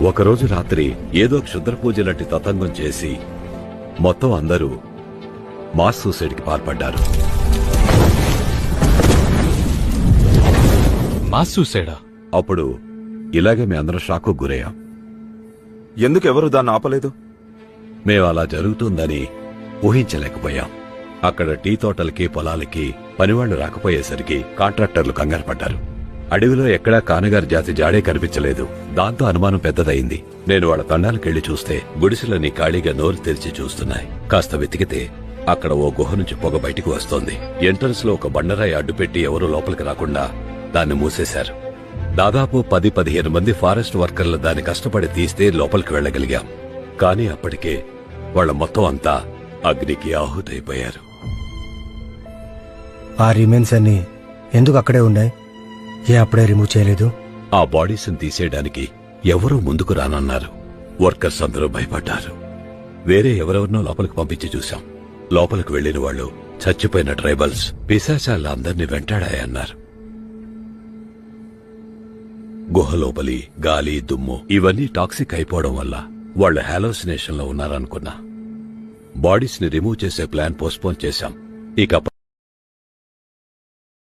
ఒకరోజు రాత్రి ఏదో క్షుద్ర పూజ లాంటి తతంగం చేసి మొత్తం అందరూ మాస్ సూసైడ్కి పాల్పడ్డారు. మాస్ సూసైడా? అప్పుడు ఇలాగే మేమందరం షాకు గురయ్యాం. ఎందుకు ఎవరు దాన్ని ఆపలేదు? మేము అలా జరుగుతుందని ఊహించలేకపోయాం. అక్కడ టీ తోటలకి పొలాలకి పనివాళ్లు రాకపోయేసరికి కాంట్రాక్టర్లు కంగారు పడ్డారు. అడవిలో ఎక్కడా కానగారి జాతి జాడే కనిపించలేదు. దాంతో అనుమానం పెద్దదయింది. నేను వాళ్ళ తండాలకెళ్లి చూస్తే గుడిసెలని ఖాళీగా నోరు తెరిచి చూస్తున్నాయి. కాస్త వెతికితే అక్కడ ఓ గుహ నుంచి పొగ బయటికి వస్తోంది. ఎంట్రన్స్ లో ఒక బండరాయి అడ్డుపెట్టి ఎవరూ లోపలికి రాకుండా దాన్ని మూసేశారు. దాదాపు 10-15 మంది ఫారెస్ట్ వర్కర్లు దాన్ని కష్టపడి తీస్తే లోపలికి వెళ్లగలిగాం. కానీ అప్పటికే వాళ్ళ మొత్తం అంతా అగ్నికి ఆహుతైపోయారు. ఆ రిమైన్స్ అన్ని ఎందుకు అక్కడే ఉన్నాయి? అప్పుడే రిమూవ్ చేయలేదు? ఆ బాడీస్ ని తీసేయడానికి ఎవరూ ముందుకు రానన్నారు. వర్కర్స్ అందరూ భయపడ్డారు. వేరే ఎవరెవరినో లోపలికి పంపించి చూశాం. లోపలికి వెళ్లిన వాళ్ళు చచ్చిపోయిన ట్రైబల్స్ పిశాచాల అందరినీ వెంటాడాయన్నారు. గుహలోపలి గాలి, దుమ్ము ఇవన్నీ టాక్సిక్ అయిపోవడం వల్ల వాళ్లు హాలోసినేషన్ లో ఉన్నారనుకున్నా. బాడీస్ ని రిమూవ్ చేసే ప్లాన్ పోస్ట్పోన్ చేశాం. ఇక